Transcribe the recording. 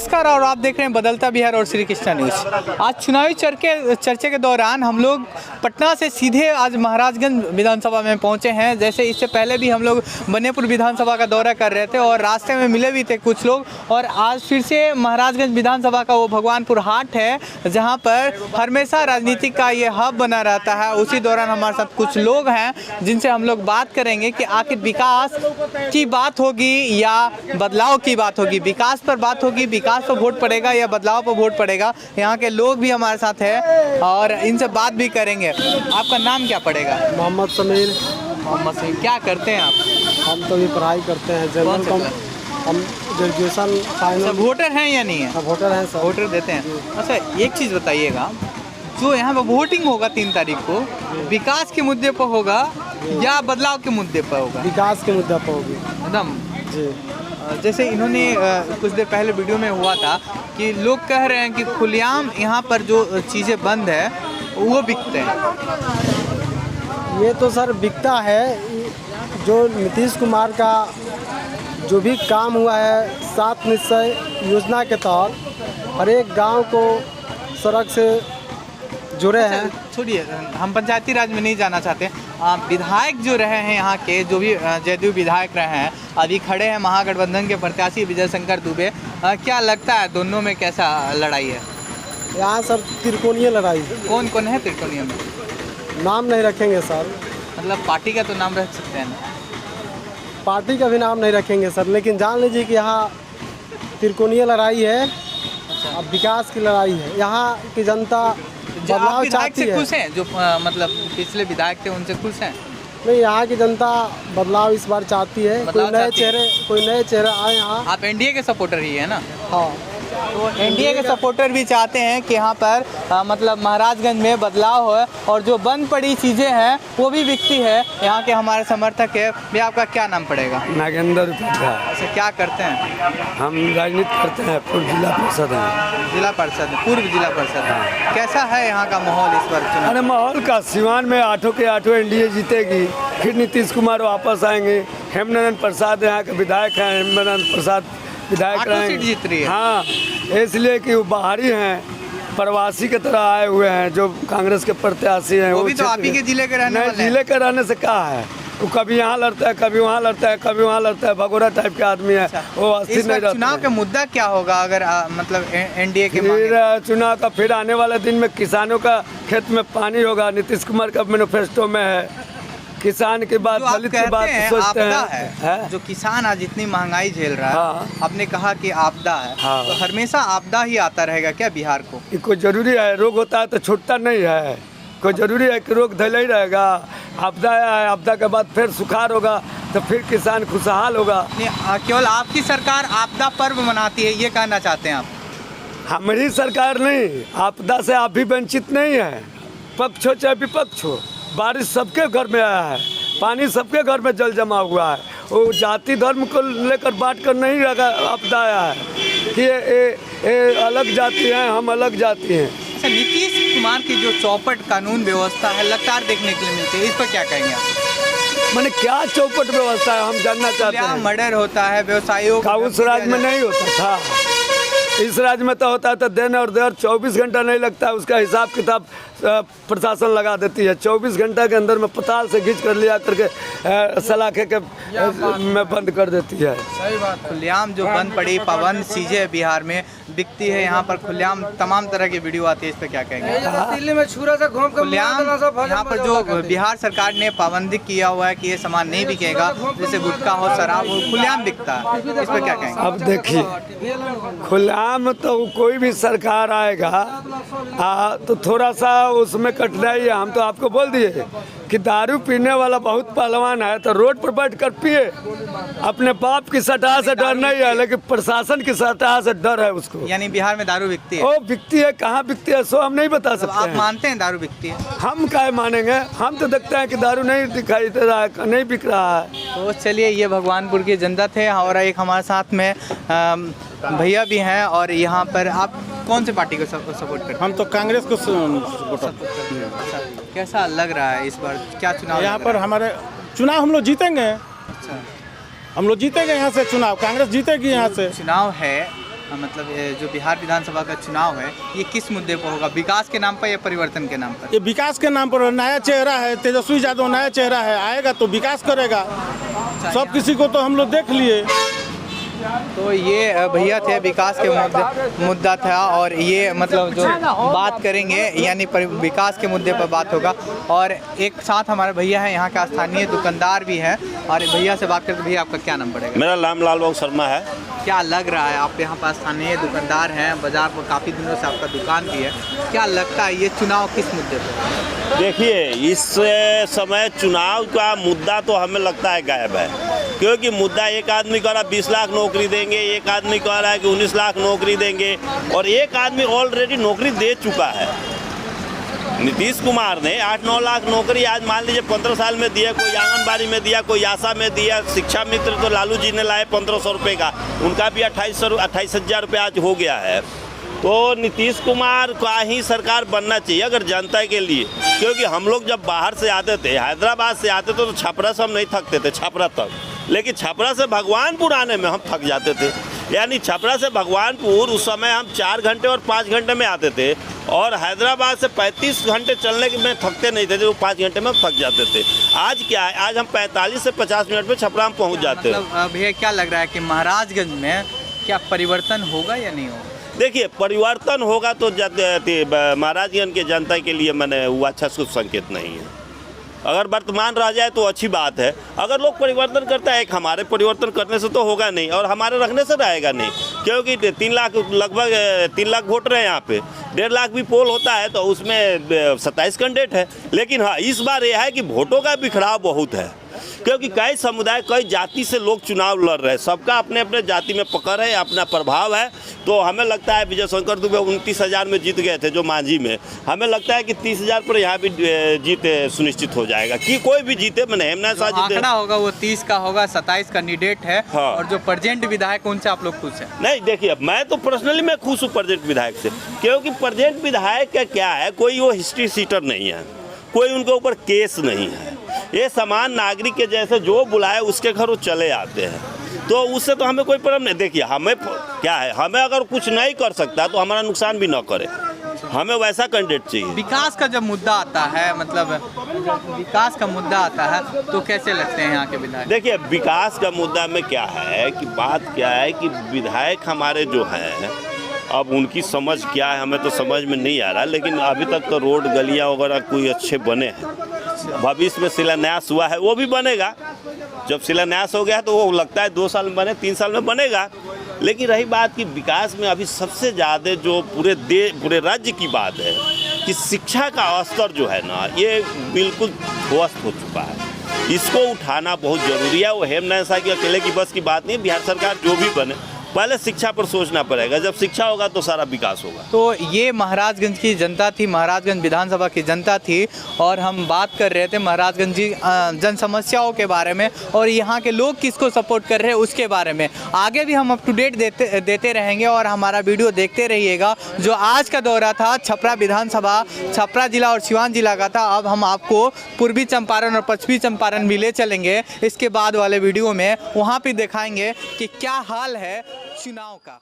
नमस्कार और आप देख रहे हैं बदलता बिहार और श्री कृष्णा न्यूज़। आज चुनावी चर्चे के दौरान हम लोग पटना से सीधे आज महाराजगंज विधानसभा में पहुंचे हैं। जैसे इससे पहले भी हम लोग बनियापुर विधानसभा का दौरा कर रहे थे और रास्ते में मिले भी थे कुछ लोग, और आज फिर से महाराजगंज विधानसभा का वो भगवानपुर हाट है जहाँ पर हमेशा राजनीति का ये हब बना रहता है। उसी दौरान हमारे साथ कुछ लोग हैं जिनसे हम लोग बात करेंगे कि आखिर विकास की बात होगी या बदलाव की बात होगी। विकास पर बात होगी, विकास पर वोट पड़ेगा या बदलाव पर वोट पड़ेगा। यहाँ के लोग भी हमारे साथ हैं और इनसे बात भी करेंगे। आपका नाम क्या पड़ेगा? मोहम्मद समीर। मोहम्मद समीर, क्या करते हैं आप? हम तो भी पढ़ाई करते हैं, जनरल कम, हम ग्रेजुएशन फाइनल। वोटर हैं या नहीं है? वोटर हैं सर। वोटर देते हैं। अच्छा, एक चीज़ बताइएगा, जो यहाँ पर वोटिंग होगा 3 तारीख को, विकास के मुद्दे पर होगा या बदलाव के मुद्दे पर होगा? विकास के मुद्दे पर होगी एकदम जी। जैसे इन्होंने कुछ देर पहले वीडियो में हुआ था कि लोग कह रहे हैं कि खुलेआम यहाँ पर जो चीज़ें बंद है वो बिकते हैं। ये तो सर बिकता है। जो नीतीश कुमार का जो भी काम हुआ है 7 निश्चय योजना के तहत हर एक गांव को सड़क से जुड़े हैं। छोड़िए, हम पंचायती राज में नहीं जाना चाहते। विधायक जो रहे हैं यहाँ के, जो भी जदयू विधायक रहे हैं, अभी खड़े हैं महागठबंधन के प्रत्याशी विजय शंकर दुबे। क्या लगता है दोनों में कैसा लड़ाई है? यहाँ सर त्रिकोणीय लड़ाई है। कौन कौन है त्रिकोणीय में? नाम नहीं रखेंगे सर। मतलब पार्टी का तो नाम रख सकते हैं ना? पार्टी का भी नाम नहीं रखेंगे सर, लेकिन जान लीजिए कि यहाँ त्रिकोणीय लड़ाई है। अब विकास की लड़ाई है। यहाँ की जनता बदलाव चाहती है। खुश हैं जो मतलब पिछले विधायक थे उनसे खुश हैं? नहीं, यहाँ की जनता बदलाव इस बार चाहती है। कोई नए चेहरे आए यहाँ। आप एनडीए के सपोर्टर ही है ना? हाँ, तो एनडीए के सपोर्टर भी चाहते हैं कि यहाँ पर मतलब महाराजगंज में बदलाव हो और जो बंद पड़ी चीज़ें हैं वो भी बिकती है। यहाँ के हमारे समर्थक है। भैया, आपका क्या नाम पड़ेगा? नागेंद्र उपाध्याय। अच्छा, क्या करते हैं? हम राजनीति करते हैं, पूर्व जिला परिषद है। जिला परिषद, पूर्व जिला परिषद है। कैसा है यहाँ का माहौल इस बार चुनाव? अरे माहौल का सिवान में 8 के 8 एनडीए जीतेगी। फिर नीतीश कुमार वापस आएंगे। हेमनंदन प्रसाद यहाँ के विधायक हैं। हेमनंदन प्रसाद विधायक रहेंगे। जीत रही है। हाँ, इसलिए कि वो बाहरी हैं, प्रवासी की तरह आए हुए हैं जो कांग्रेस के प्रत्याशी हैं। वो भी तो आप ही के जिले के रहने वाले हैं। जिले के रहने से क्या है, वो कभी यहाँ लड़ता है, कभी वहाँ लड़ता है, कभी वहाँ लड़ता है। भगोड़ा टाइप के आदमी है। वो अस्थिर नहीं रहता। चुनाव का मुद्दा क्या होगा अगर मतलब एनडीए के फिर चुनाव का? फिर आने वाले दिन में किसानों का खेत में पानी होगा। नीतीश कुमार का मैनिफेस्टो में है किसान की बात, दलित की बात सोचते हैं। जो किसान आज इतनी महंगाई झेल रहा है, हाँ। आपने कहा कि आपदा है, हाँ। तो हमेशा आपदा ही आता रहेगा क्या बिहार को? ये कोई जरूरी है? रोग होता है तो छूटता नहीं है। कोई जरूरी है कि रोग धैले ही रहेगा? आपदा है, आपदा के बाद फिर सुखाड़ होगा तो फिर किसान खुशहाल होगा। केवल आपकी सरकार आपदा पर्व मनाती है, ये कहना चाहते हैं आप? हमारी सरकार नहीं, आपदा से आप भी वंचित नहीं है। पक्ष हो चाहे विपक्ष हो, बारिश सबके घर में आया है, पानी सबके घर में जल जमा हुआ है। वो जाति धर्म को लेकर बांट कर नहीं रखा आपदा आया है कि ये अलग जाति हैं, हम अलग जाति हैं। अच्छा, नीतीश कुमार की जो चौपट कानून व्यवस्था है लगातार देखने के लिए मिलती है, इस पर क्या कहेंगे आप? मैंने क्या चौपट व्यवस्था है, हम जानना चाहते हैं। मर्डर होता है व्यवसायियों का, उस राज्य में नहीं होता था। इस राज्य में तो होता है तो दिन और देर 24 घंटा नहीं लगता है। उसका हिसाब किताब प्रशासन लगा देती है। 24 घंटा के अंदर में पताल से खींच कर लिया करके सलाखे के में बंद कर देती है। सही बात। खुलेआम जो बंद पड़ी पाबंद चीज़ें बिहार में बिकती है, यहाँ पर खुलेआम तमाम तरह की वीडियो आती है, इस पर क्या कहेंगे? दिल्ली में छुरा से घूम खुलेआम यहाँ पर जो बिहार सरकार ने पाबंदी किया हुआ है कि ये सामान नहीं बिकेगा, जैसे गुटखा हो, शराब हो, खुलेआम बिकता है, इस पर क्या कहेंगे? अब देखिए, खुलेआम तो कोई भी सरकार आएगा तो थोड़ा सा उसमें कठिनाई है। हम तो आपको बोल दिए कि दारू पीने वाला बहुत पहलवान है तो रोड पर बैठ कर पिए। अपने बाप की सतह से डर नहीं है, लेकिन प्रशासन की सतह से डर है उसको। यानी बिहार में दारू बिकती है? ओ बिकती है, कहाँ बिकती है सो हम नहीं बता सकते। आप मानते हैं दारू बिकती है? हम क्या मानेंगे, हम तो देखते हैं कि दारू नहीं दिखाई दे रहा है, नहीं बिक रहा है। तो चलिए, ये भगवानपुर की जनता थे और एक हमारे साथ में भैया भी हैं। और यहाँ पर आप कौन से पार्टी को सपोर्ट करते हैं? हम तो कांग्रेस को सपोर्ट। अच्छा, कैसा लग रहा है इस बार क्या चुनाव? यहाँ पर हमारे चुनाव हम लोग जीतेंगे। अच्छा, हम लोग जीतेंगे यहाँ से चुनाव, कांग्रेस जीतेगी यहाँ से। चुनाव है मतलब ये जो बिहार विधानसभा का चुनाव है ये किस मुद्दे पर होगा, विकास के नाम पर या परिवर्तन के नाम पर? ये विकास के नाम पर नया चेहरा है, तेजस्वी यादव नया चेहरा है, आएगा तो विकास करेगा। सब किसी को तो हम लोग देख लिए। तो ये भैया थे, विकास के मुद्दा था और ये मतलब जो बात करेंगे यानी विकास के मुद्दे पर बात होगा। और एक साथ हमारे भैया हैं, यहाँ का स्थानीय दुकानदार भी है और भैया से बात करके, भैया आपका क्या नाम पड़ेगा? मेरा नाम लालबाबू शर्मा है। क्या लग रहा है, आप यहाँ पर स्थानीय दुकानदार हैं, बाजार पर काफ़ी दिनों से आपका दुकान भी है, क्या लगता है ये चुनाव किस मुद्दे पर? देखिए, इस समय चुनाव का मुद्दा तो हमें लगता है गायब है, क्योंकि मुद्दा एक आदमी कह रहा 20 लाख नौकरी देंगे, एक आदमी कह रहा है कि 19 लाख नौकरी देंगे और एक आदमी ऑलरेडी नौकरी दे चुका है। नीतीश कुमार ने 8-9 लाख नौकरी आज मान लीजिए 15 साल में दिया, कोई आंगनबाड़ी में दिया, कोई आशा में दिया, शिक्षा मित्र तो लालू जी ने लाए 1500 रुपये का, उनका भी 28,000 रुपये आज हो गया है। तो नीतीश कुमार का ही सरकार बनना चाहिए अगर जनता के लिए, क्योंकि हम लोग जब बाहर से आते थे, हैदराबाद से आते थे तो छपरा से हम नहीं थकते थे, छपरा तक, लेकिन छपरा से भगवानपुर आने में हम थक जाते थे। यानी छपरा से भगवानपुर उस समय हम 4 घंटे और 5 घंटे में आते थे और हैदराबाद से 35 घंटे चलने में थकते नहीं थे, जो 5 घंटे में थक जाते थे। आज क्या है, आज हम 45 से 50 मिनट में छपरा में पहुँच जाते हैं। मतलब भैया क्या लग रहा है कि महाराजगंज में क्या परिवर्तन होगा या नहीं होगा? देखिए, परिवर्तन होगा तो महाराजगंज के जनता के लिए मैंने वो अच्छा शुभ संकेत नहीं है। अगर वर्तमान रह जाए तो अच्छी बात है, अगर लोग परिवर्तन करता है, हमारे परिवर्तन करने से तो होगा नहीं और हमारे रखने से रहेगा नहीं, क्योंकि 3 लाख लगभग 3 लाख वोटर हैं यहाँ पे, 1.5 लाख भी पोल होता है तो उसमें 27 कैंडिडेट है। लेकिन हाँ, इस बार यह है कि वोटों का बिखराव बहुत है, क्योंकि कई समुदाय, कई जाति से लोग चुनाव लड़ रहे हैं, सबका अपने अपने जाति में पकड़ है, अपना प्रभाव है। तो हमें लगता है विजय शंकर दुबे 29,000 में जीत गए थे जो मांझी में, हमें लगता है कि 30,000 पर यहाँ भी जीत सुनिश्चित हो जाएगा, कि कोई भी जीते, मैंने हेमना शाह जीते। आंकड़ा होगा वो 30 का होगा, 27 कैंडिडेट है। हाँ। और जो प्रेजेंट विधायक उनसे आप लोग खुश हैं? नहीं, देखिए, मैं तो पर्सनली मैं खुश हूँ प्रेजेंट विधायक से, क्योंकि प्रेजेंट विधायक का क्या है, कोई वो हिस्ट्री सीटर नहीं है, कोई उनके ऊपर केस नहीं है, ये समान नागरिक के जैसे जो बुलाए उसके घर वो चले आते हैं, तो उससे तो हमें कोई प्रॉब्लम नहीं। देखिए, हमें क्या है, हमें अगर कुछ नहीं कर सकता तो हमारा नुकसान भी ना करे, हमें वैसा कैंडिडेट चाहिए। विकास का जब मुद्दा आता है, मतलब विकास का मुद्दा आता है तो कैसे लगते हैं यहाँ के विधायक? देखिए, विकास का मुद्दा में क्या है कि बात क्या है कि विधायक हमारे जो हैं, अब उनकी समझ क्या है हमें तो समझ में नहीं आ रहा, लेकिन अभी तक तो रोड गलियाँ वगैरह कोई अच्छे बने हैं। भविष्य में शिलान्यास हुआ है, वो भी बनेगा, जब शिलान्यास हो गया तो वो लगता है 2 साल में बने, 3 साल में बनेगा। लेकिन रही बात कि विकास में अभी सबसे ज़्यादा जो पूरे राज्य की बात है कि शिक्षा का स्तर जो है ना, ये बिल्कुल ध्वस्त हो चुका है, इसको उठाना बहुत ज़रूरी है। वो हेमनाथ शाह की अकेले की बस की बात नहीं, बिहार सरकार जो भी बने पहले शिक्षा पर सोचना पड़ेगा, जब शिक्षा होगा तो सारा विकास होगा। तो ये महाराजगंज की जनता थी, महाराजगंज विधानसभा की जनता थी और हम बात कर रहे थे महाराजगंज की जन समस्याओं के बारे में और यहाँ के लोग किसको सपोर्ट कर रहे हैं उसके बारे में। आगे भी हम अप टू डेट देते रहेंगे और हमारा वीडियो देखते रहिएगा। जो आज का दौरा था छपरा विधानसभा, छपरा जिला और सिवान जिला का था, अब हम आपको पूर्वी चंपारण और पश्चिमी चंपारण भी ले चलेंगे इसके बाद वाले वीडियो में, वहाँ पर दिखाएंगे कि क्या हाल है चुनाव का।